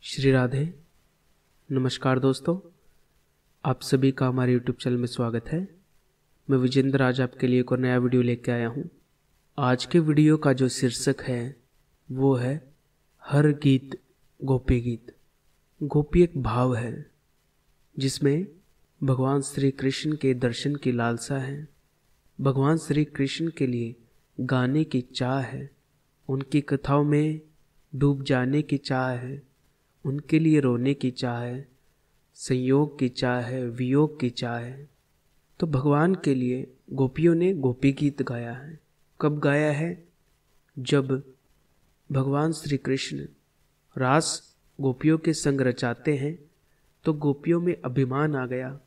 श्री राधे। नमस्कार दोस्तों, आप सभी का हमारे YouTube चैनल में स्वागत है। मैं विजेंद्र आज आपके लिए एक और नया वीडियो लेके आया हूँ। आज के वीडियो का जो शीर्षक है वो है हर गीत गोपी गीत। गोपी एक भाव है जिसमें भगवान श्री कृष्ण के दर्शन की लालसा है, भगवान श्री कृष्ण के लिए गाने की चाह है, उनकी कथाओं में डूब जाने की चाह है, उनके लिए रोने की चाह है, संयोग की चाह है, वियोग की चाह है। तो भगवान के लिए गोपियों ने गोपी गीत गाया है। कब गाया है? जब भगवान श्री कृष्ण रास गोपियों के संग रचाते हैं तो गोपियों में अभिमान आ गया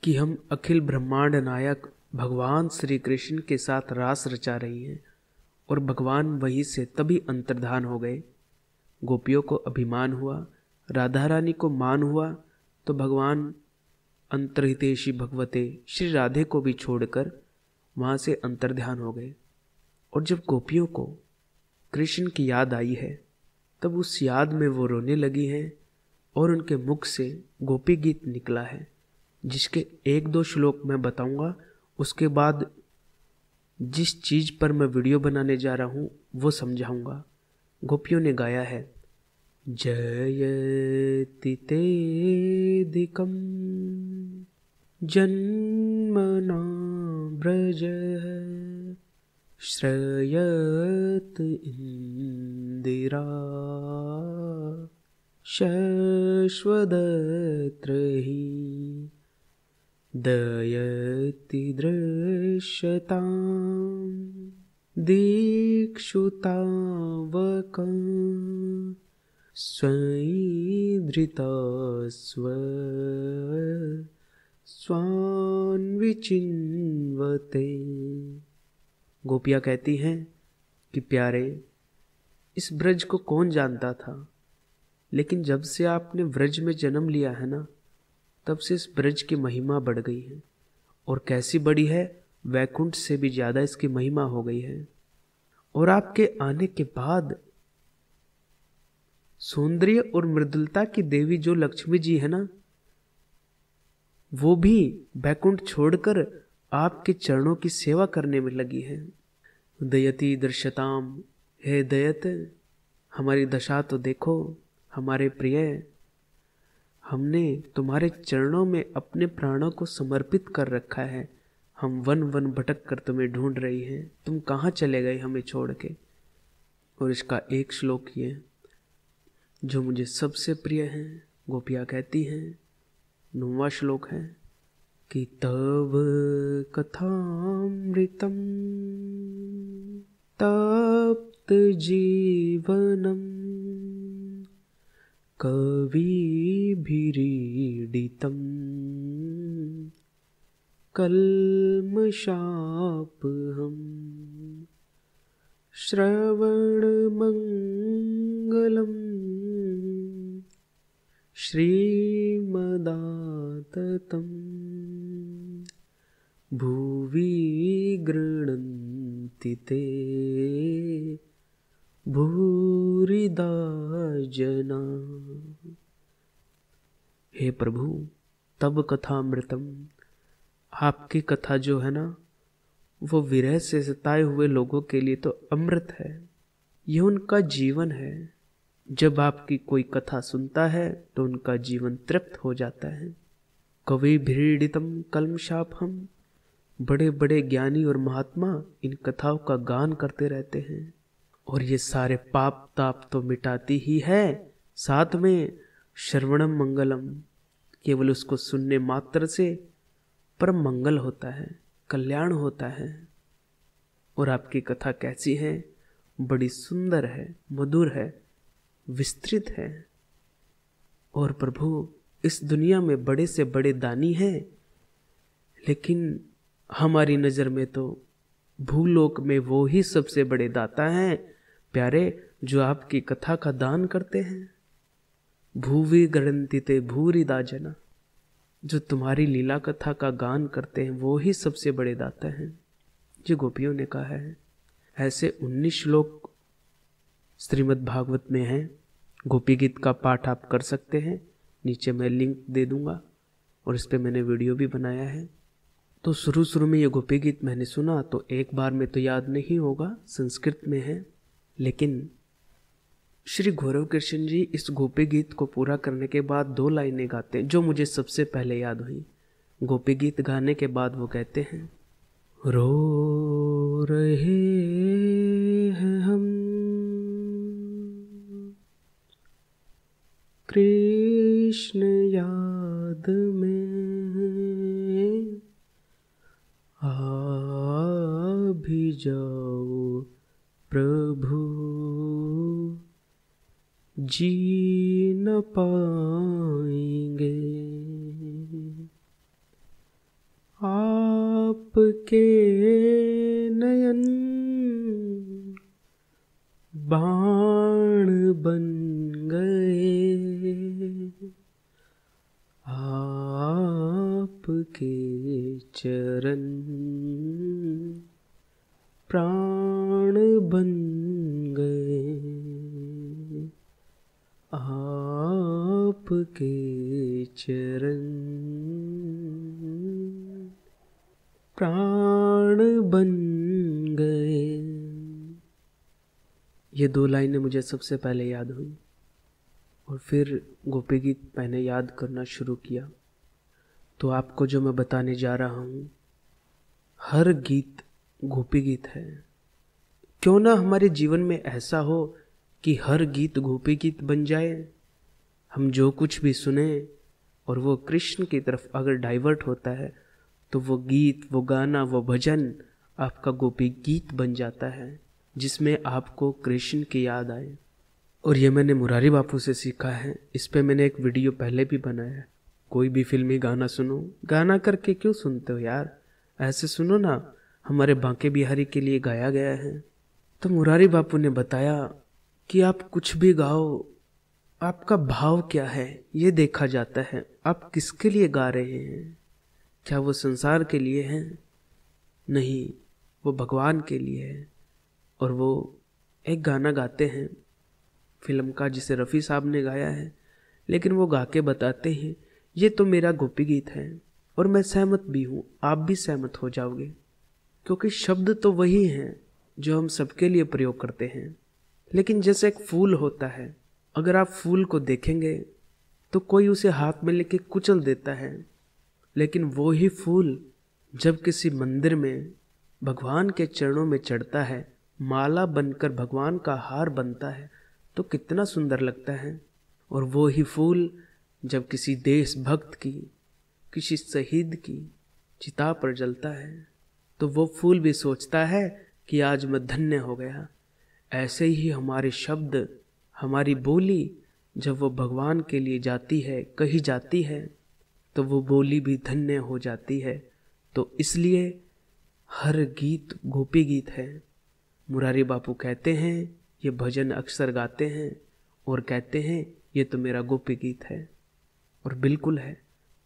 कि हम अखिल ब्रह्मांड नायक भगवान श्री कृष्ण के साथ रास रचा रही हैं, और भगवान वहीं से तभी अंतर्धान हो गए। गोपियों को अभिमान हुआ, राधा रानी को मान हुआ, तो भगवान अंतर्हितेशी भगवते श्री राधे को भी छोड़कर वहाँ से अंतर्ध्यान हो गए। और जब गोपियों को कृष्ण की याद आई है तब उस याद में वो रोने लगी हैं और उनके मुख से गोपी गीत निकला है, जिसके एक दो श्लोक मैं बताऊंगा। उसके बाद जिस चीज़ पर मैं वीडियो बनाने जा रहा हूँ वो समझाऊंगा। गोपियों ने गाया है, जयति तेऽधिकं जन्मना व्रजः श्रयत इंदिरा शश्वदत्र हि दयति दृश्यतां दीक्षुतावकं स्वैधृता स्वान्विचिन्वते। गोपियाँ कहती हैं कि प्यारे, इस ब्रज को कौन जानता था, लेकिन जब से आपने व्रज में जन्म लिया है ना, तब से इस ब्रज की महिमा बढ़ गई है। और कैसी बढ़ी है? वैकुंठ से भी ज़्यादा इसकी महिमा हो गई है। और आपके आने के बाद सौंदर्य और मृदुलता की देवी जो लक्ष्मी जी है ना, वो भी वैकुंठ छोड़कर आपके चरणों की सेवा करने में लगी है। दयति दृश्यताम, हे दयत, हमारी दशा तो देखो हमारे प्रिय, हमने तुम्हारे चरणों में अपने प्राणों को समर्पित कर रखा है। हम वन वन भटक कर तुम्हें ढूंढ रही हैं, तुम कहाँ चले गए हमें छोड़ के। और इसका एक श्लोक ये जो मुझे सबसे प्रिय है। गोपियाँ कहती हैं, 9वां श्लोक है कि तव कथामृतम तप्त जीवनम कविभिरीडितं कल्मषापहं श्रवणमंगलम् श्रीमदाततं भुवि गृह्णन्ति ते भूरिदा जना। हे प्रभु, तब कथामृतम, आपकी कथा जो है ना, वो विरह से सताए हुए लोगों के लिए तो अमृत है। ये उनका जीवन है। जब आपकी कोई कथा सुनता है तो उनका जीवन तृप्त हो जाता है। कवि भीड़ितम कल्मषापहम, बड़े बड़े ज्ञानी और महात्मा इन कथाओं का गान करते रहते हैं, और ये सारे पाप ताप तो मिटाती ही है, साथ में श्रवणम मंगलम, केवल उसको सुनने मात्र से परम मंगल होता है, कल्याण होता है। और आपकी कथा कैसी है? बड़ी सुंदर है, मधुर है, विस्तृत है। और प्रभु, इस दुनिया में बड़े से बड़े दानी हैं, लेकिन हमारी नज़र में तो भूलोक में वो ही सबसे बड़े दाता हैं प्यारे, जो आपकी कथा का दान करते हैं। भूवि गणन्ति भूरिदा जना, जो तुम्हारी लीला कथा का गान करते हैं वो ही सबसे बड़े दाता हैं, जो गोपियों ने कहा है। ऐसे 19 श्लोक श्रीमद् भागवत में हैं। गोपी गीत का पाठ आप कर सकते हैं, नीचे मैं लिंक दे दूंगा और इस पे मैंने वीडियो भी बनाया है। तो शुरू में ये गोपी गीत मैंने सुना तो एक बार में तो याद नहीं होगा, संस्कृत में है, लेकिन श्री गौरव कृष्ण जी इस गोपी गीत को पूरा करने के बाद 2 लाइनें गाते हैं जो मुझे सबसे पहले याद हुई। गोपी गीत गाने के बाद वो कहते हैं, रो रहे हैं हम कृष्ण याद में, आ भी जाओ प्रभु, जी न पाएंगे आपके नयन बाण बन गए, आपके चरण प्राण बन गए, आपके चरण प्राण बन गए। ये 2 लाइनें मुझे सबसे पहले याद हुई और फिर गोपी गीत मैंने याद करना शुरू किया। तो आपको जो मैं बताने जा रहा हूँ, हर गीत गोपी गीत है। क्यों ना हमारे जीवन में ऐसा हो कि हर गीत गोपी गीत बन जाए। हम जो कुछ भी सुने और वो कृष्ण की तरफ अगर डाइवर्ट होता है तो वो गीत, वो गाना, वो भजन आपका गोपी गीत बन जाता है, जिसमें आपको कृष्ण की याद आए। और ये मैंने मुरारी बापू से सीखा है। इस पे मैंने एक वीडियो पहले भी बनाया है। कोई भी फिल्मी गाना सुनो, गाना करके क्यों सुनते हो यार, ऐसे सुनो ना, हमारे बांके बिहारी के लिए गाया गया है। तो मुरारी बापू ने बताया कि आप कुछ भी गाओ, आपका भाव क्या है ये देखा जाता है। आप किसके लिए गा रहे हैं? क्या वो संसार के लिए हैं? नहीं, वो भगवान के लिए है। और वो एक गाना गाते हैं फिल्म का जिसे रफ़ी साहब ने गाया है, लेकिन वो गा के बताते हैं ये तो मेरा गोपी गीत है। और मैं सहमत भी हूँ, आप भी सहमत हो जाओगे, क्योंकि शब्द तो वही हैं जो हम सबके लिए प्रयोग करते हैं। लेकिन जैसे एक फूल होता है, अगर आप फूल को देखेंगे तो कोई उसे हाथ में लेके कुचल देता है, लेकिन वो ही फूल जब किसी मंदिर में भगवान के चरणों में चढ़ता है, माला बनकर भगवान का हार बनता है, तो कितना सुंदर लगता है। और वो ही फूल जब किसी देशभक्त की, किसी शहीद की चिता पर जलता है, तो वो फूल भी सोचता है कि आज मैं धन्य हो गया। ऐसे ही हमारे शब्द, हमारी बोली जब वो भगवान के लिए जाती है, कही जाती है, तो वो बोली भी धन्य हो जाती है। तो इसलिए हर गीत गोपी गीत है। मुरारी बापू कहते हैं, ये भजन अक्सर गाते हैं और कहते हैं ये तो मेरा गोपी गीत है। और बिल्कुल है,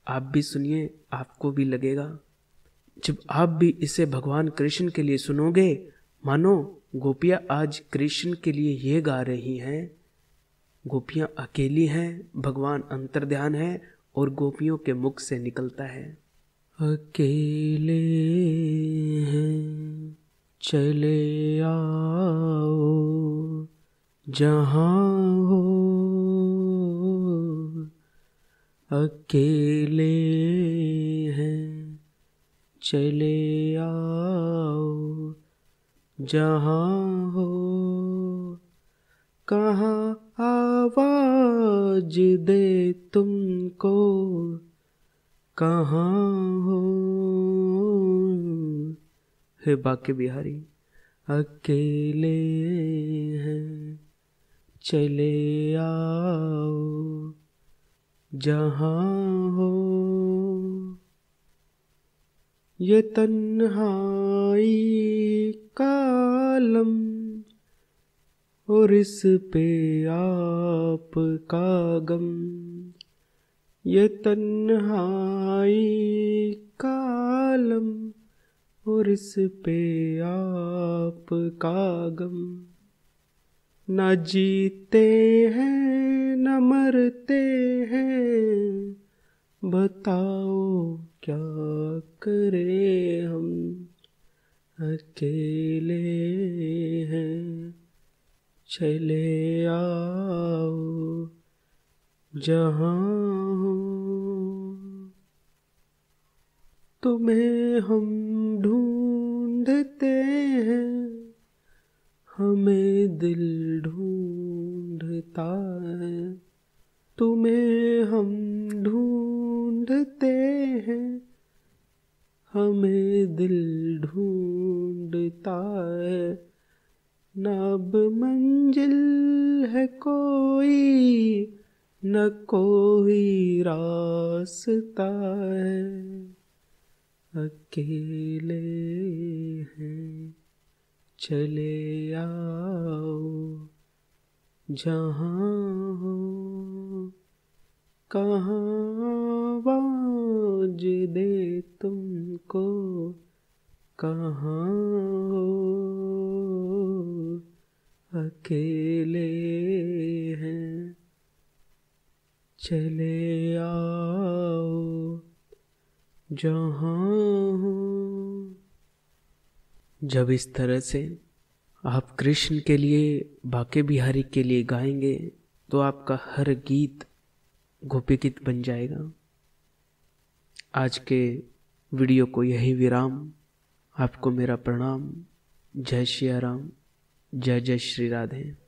आप भी सुनिए, आपको भी लगेगा। जब आप भी इसे भगवान कृष्ण के लिए सुनोगे, मानो गोपियाँ आज कृष्ण के लिए ये गा रही हैं। गोपियाँ अकेली हैं, भगवान अंतर्ध्यान है और गोपियों के मुख से निकलता है, अकेले हैं चले आओ जहाँ हो, अकेले हैं चले आओ जहाँ हो, कहाँ आवाज दे तुमको, कहाँ हो। हे बांके बिहारी, अकेले हैं चले आओ जहाँ हो, ये तन्हाई का आलम और इस पे आप का गम, ये तन्हाई का आलम और इस पे आप का गम। न जीते हैं न मरते हैं, बताओ क्या करें हम, अकेले हैं। चले आओ जहाँ हो, तुम्हें हम ढूंढते हैं, हमें दिल ढूंढता है। तुम्हें हम ढूंढते हैं, हमें दिल ढूंढता है। न अब मंजिल है कोई, न कोई रास्ता है, अकेले हैं। चले आओ जहाँ हो, कहाँ आवाज दे तुमको, कहाँ हो, अकेले हैं। चले आओ जहाँ हो। जब इस तरह से आप कृष्ण के लिए, बाके बिहारी के लिए गाएंगे तो आपका हर गीत गोपी गीत बन जाएगा। आज के वीडियो को यही विराम। आपको मेरा प्रणाम। जय श्री राम, जय जय श्री राधे।